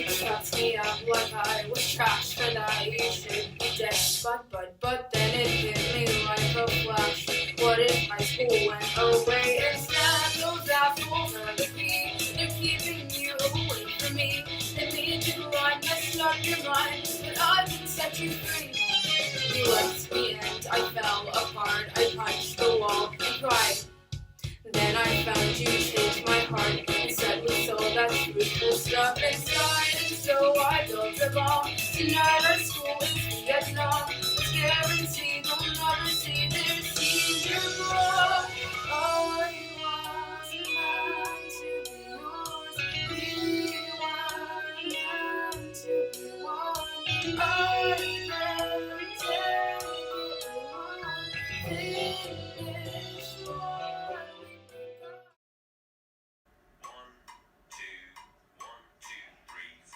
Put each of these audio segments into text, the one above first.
Shuts me up like I was trash and I should be dead. But then it hit me like a flash. What if my school went away instead? Those assholes are the key. They're keeping you away from me. They made you blind, messed up your mind, but I can set you free. You left me and I fell apart. I punched the wall and cried. Then I found you, changed my heart, and said we sold that truthful stuff inside. And so I built a bomb. Tonight our school is Vietnam. It's guaranteed you'll never see this senior blood. All you want is mine to be yours. We want mine to be one. I never take it alone. Finish what we begun. 1, 2, 1, 2, 3, 4.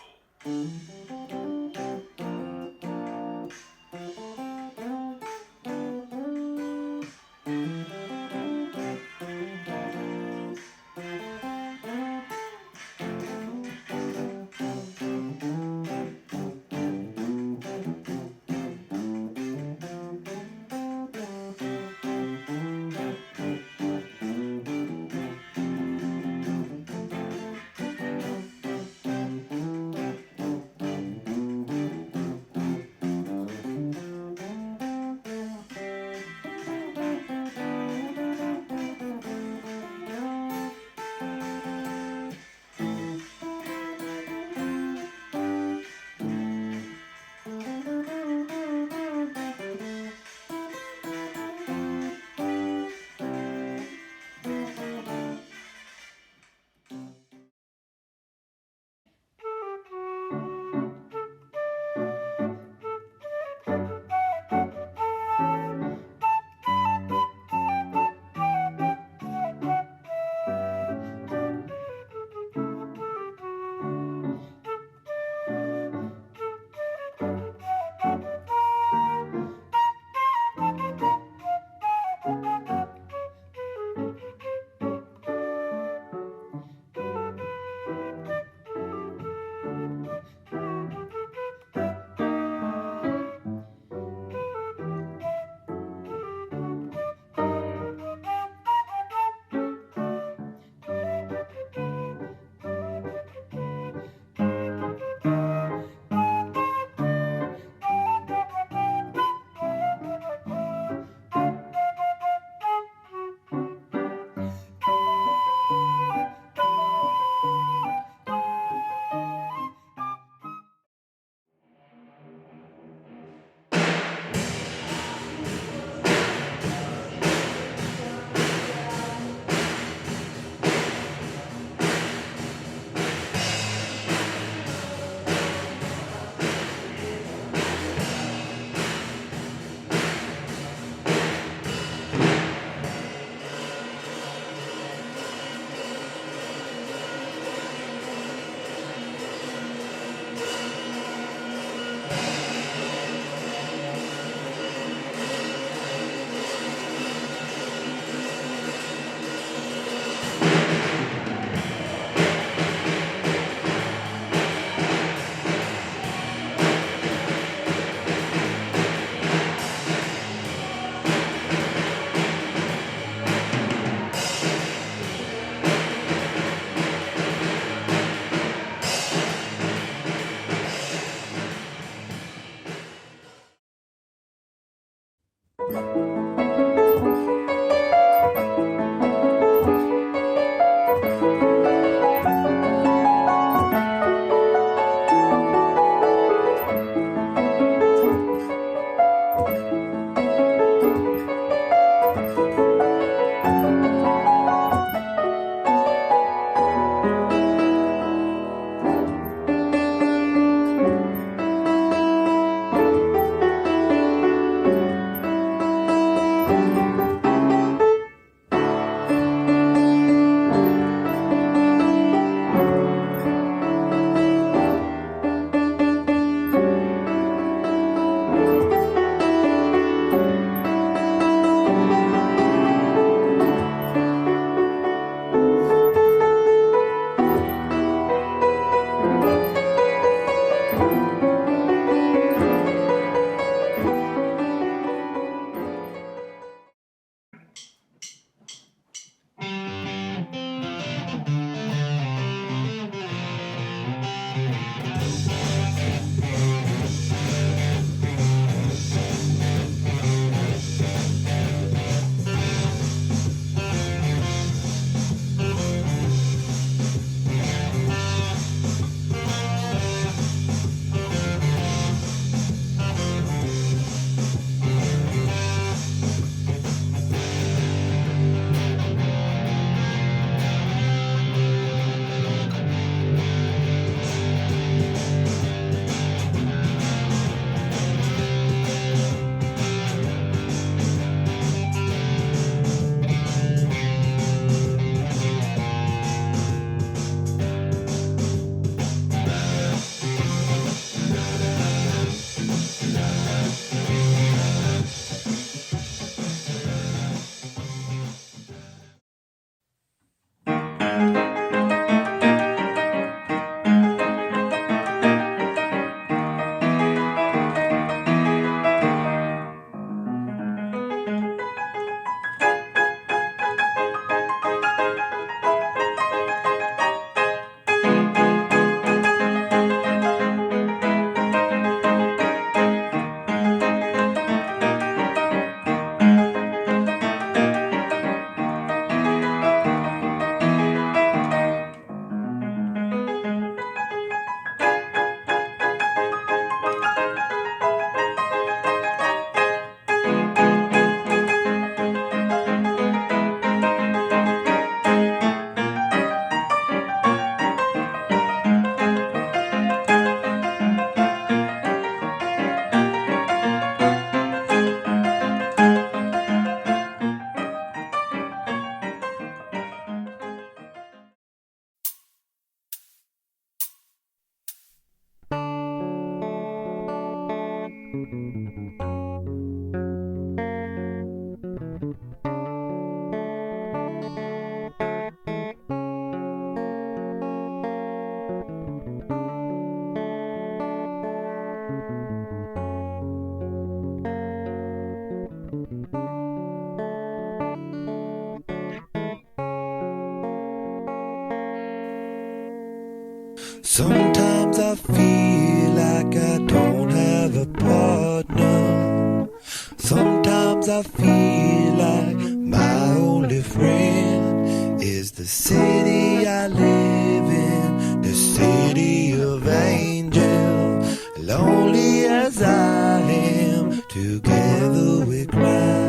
Sometimes I feel like I don't have a partner. Sometimes I feel like my only friend is the city I live in, the city of angels. Lonely as I am, together we cry.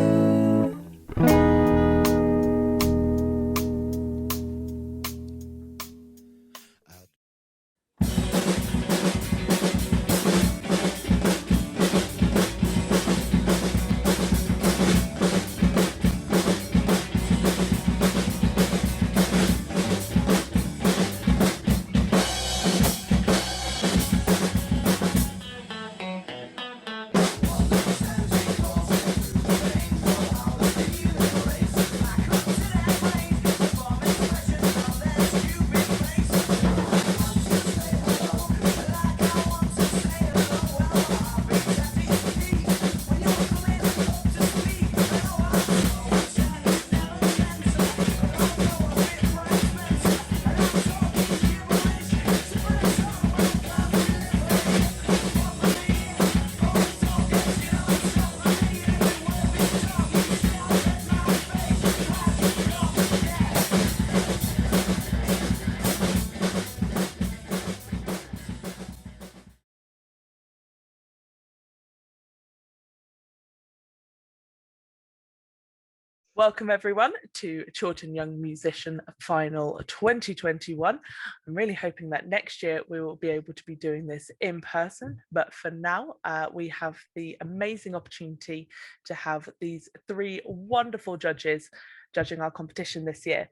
Welcome everyone to Chorlton Young Musician Final 2021. I'm really hoping that next year we will be able to be doing this in person, but for now we have the amazing opportunity to have these three wonderful judges judging our competition this year.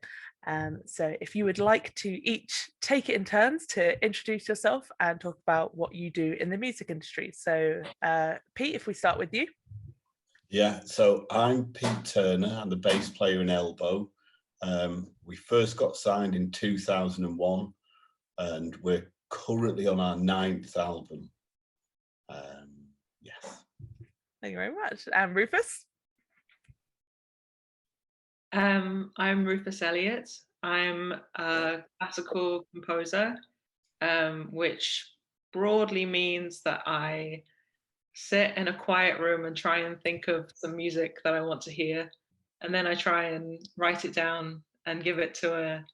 So if you would like to each take it in turns to introduce yourself and talk about what you do in the music industry. So Pete, if we start with you. Yeah, so I'm Pete Turner. I'm the bass player in Elbow. We first got signed in 2001 and we're currently on our 9th album. Yes. Thank you very much. And Rufus? I'm Rufus Elliott. I'm a classical composer, which broadly means that I sit in a quiet room and try and think of some music that I want to hear, and then I try and write it down and give it to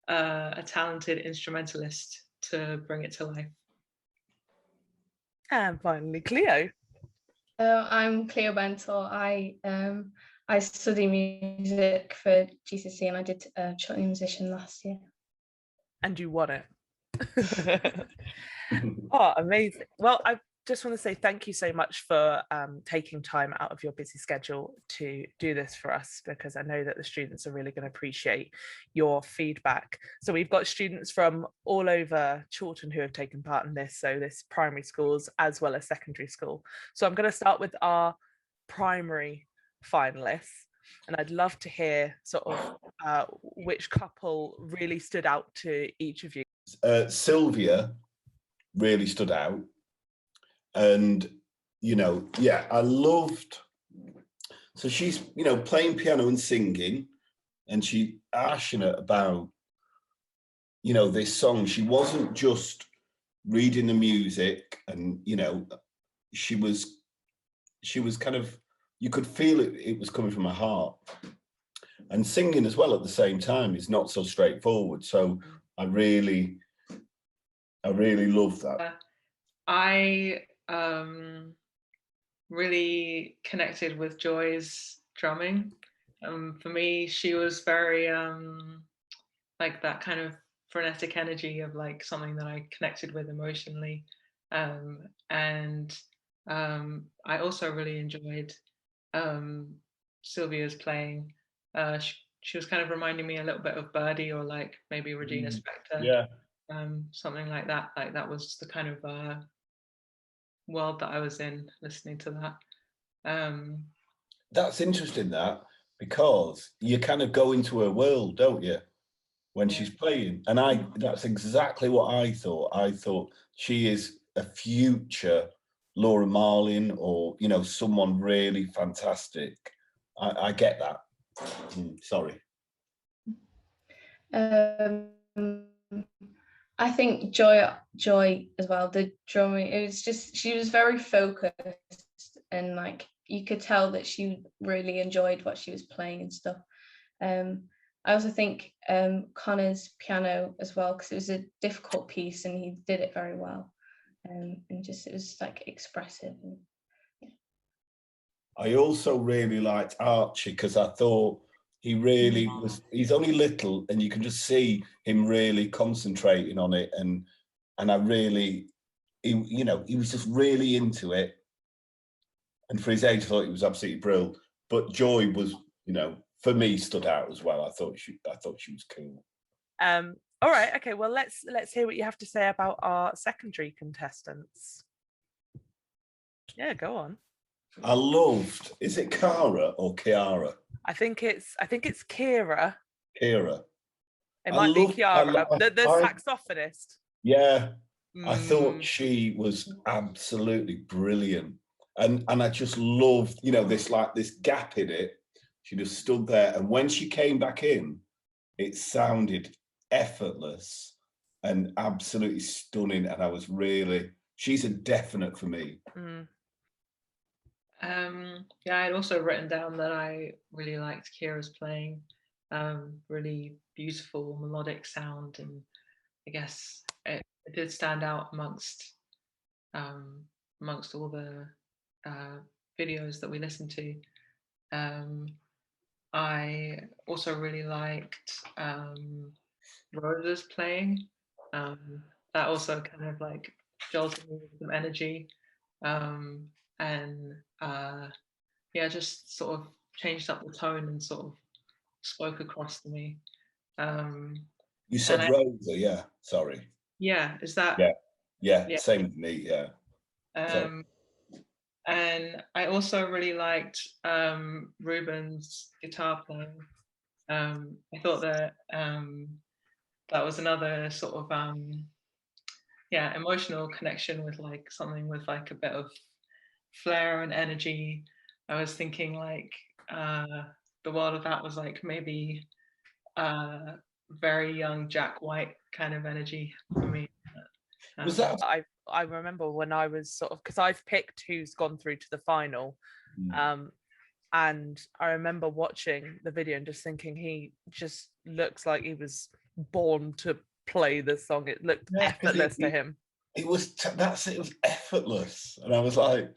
a talented instrumentalist to bring it to life. And finally, Cleo. I'm Cleo Bentel. I study music for GCSE and I did Chorlton Musician last year. And you won it. Oh, amazing. Well, I just want to say thank you so much for taking time out of your busy schedule to do this for us, because I know that the students are really going to appreciate your feedback. So we've got students from all over Chorlton who have taken part in this, so this primary schools as well as secondary school. So I'm going to start with our primary finalists, and I'd love to hear sort of which couple really stood out to each of you. Sylvia really stood out, and I loved, so she's playing piano and singing, and she's passionate about this song. She wasn't just reading the music, and she was kind of, you could feel it was coming from her heart, and singing as well at the same time is not so straightforward. So I really love that. I really connected with Joy's drumming. For me, she was very like that kind of frenetic energy of like something that I connected with emotionally. And I also really enjoyed Sylvia's playing. She was kind of reminding me a little bit of Birdie, or like maybe Regina Spektor. Yeah. Something like that. Like that was the kind of world that I was in listening to that. That's interesting, that, because you kind of go into her world, don't you, when she's playing? And that's exactly what I thought. I thought she is a future Laura Marlin, or someone really fantastic. I get that. Sorry. I think Joy as well, the drumming, it was just, she was very focused, and like you could tell that she really enjoyed what she was playing and stuff. I also think Connor's piano as well, because it was a difficult piece and he did it very well, and just it was like expressive. And, yeah. I also really liked Archie, because I thought he really was, he's only little and you can just see him really concentrating on it, and I really, he was just really into it, and for his age I thought he was absolutely brilliant. But Joy was, for me, stood out as well. I thought she was cool. All right, okay, well let's hear what you have to say about our secondary contestants. Yeah, go on. I loved, is it Cara or Kiara? I think it's Kira. Kira. It might be Kiara, the saxophonist. Yeah, I thought she was absolutely brilliant, and I just loved, this gap in it. She just stood there, and when she came back in, it sounded effortless and absolutely stunning. And I was really, she's a definite for me. Yeah, I'd also written down that I really liked Kira's playing. Really beautiful melodic sound, and I guess it did stand out amongst all the videos that we listened to. I also really liked Rosa's playing. That also kind of like jolted me with some energy, and yeah, just sort of changed up the tone and sort of spoke across to me. You and said I, Rosa, yeah. Sorry. yeah, is that Yeah. Yeah, yeah? same with me, yeah. Sorry. And I also really liked Ruben's guitar playing. I thought that that was another sort of yeah, emotional connection with like something with like a bit of flair and energy. I was thinking like the world of that was like maybe very young Jack White kind of energy for me. Was that I remember when I was sort of, because I've picked who's gone through to the final, and I remember watching the video and just thinking he just looks like he was born to play this song. It looked effortless to him. It was that's it. It was effortless, and I was like,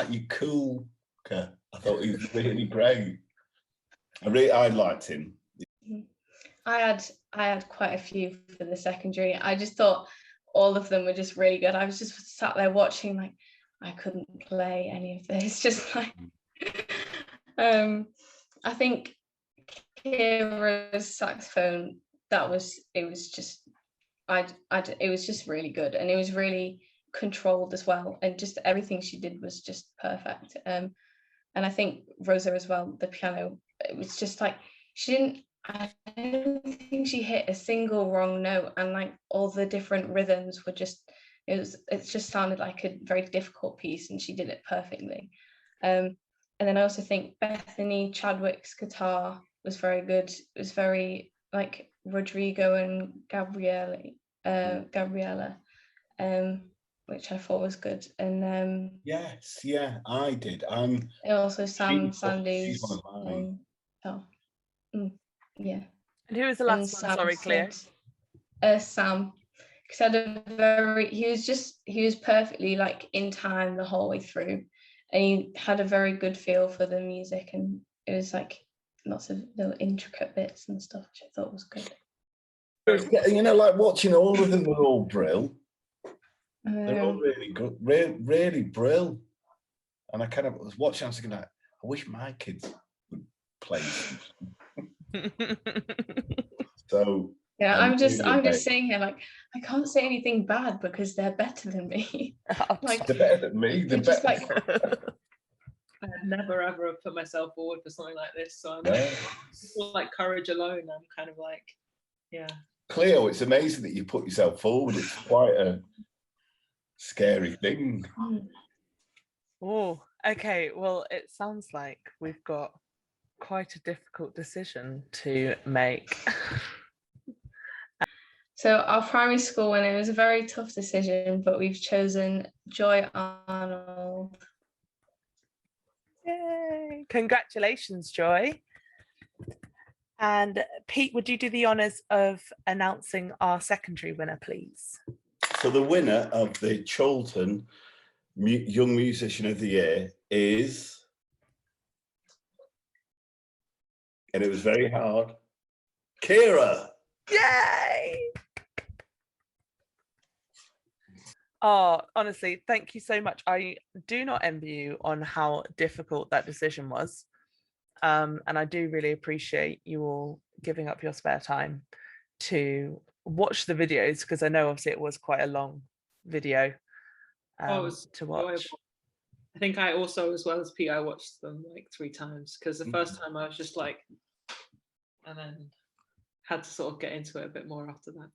you cool. Okay. I thought he was really great. I liked him. I had quite a few for the secondary. I just thought all of them were just really good. I was just sat there watching, like, I couldn't play any of this. Just like, I think Kira's saxophone, it was just really good, and it was really controlled as well, and just everything she did was just perfect. And I think Rosa as well, the piano, it was just like I don't think she hit a single wrong note, and like all the different rhythms were just it just sounded like a very difficult piece, and she did it perfectly. And then I also think Bethany Chadwick's guitar was very good. It was very like Rodrigo and Gabriella, which I thought was good. And Yes, yeah, I did. also Sam she's Sanders. one of mine. Yeah. And who was the last one? Sorry, Cleo. Sam, because he was perfectly like in time the whole way through, and he had a very good feel for the music, and it was like lots of little intricate bits and stuff, which I thought was good. You know, like watching all of them were all brill. They're all really good, really brill. And I kind of was watching, I was thinking, like, I wish my kids would play. So yeah, I'm just saying here, like, I can't say anything bad because they're better than me. Like, they're better than me. They're just like I never ever put myself forward for something like this, so I'm like courage alone. I'm kind of like, yeah. Cleo, it's amazing that you put yourself forward. It's quite a scary thing. Oh, okay. Well, it sounds like we've got quite a difficult decision to make. So our primary school one, it was a very tough decision, but we've chosen Joy Arnold. Yay! Congratulations, Joy. And Pete, would you do the honours of announcing our secondary winner, please? So the winner of the Chorlton Young Musician of the Year is, and it was very hard, Kira. Yay! Oh, honestly, thank you so much. I do not envy you on how difficult that decision was. And I do really appreciate you all giving up your spare time to watch the videos, because I know obviously it was quite a long video to watch. Enjoyable. I think I also, as well as Pete, I watched them like 3 times, because the first time I was just like, and then had to sort of get into it a bit more after that.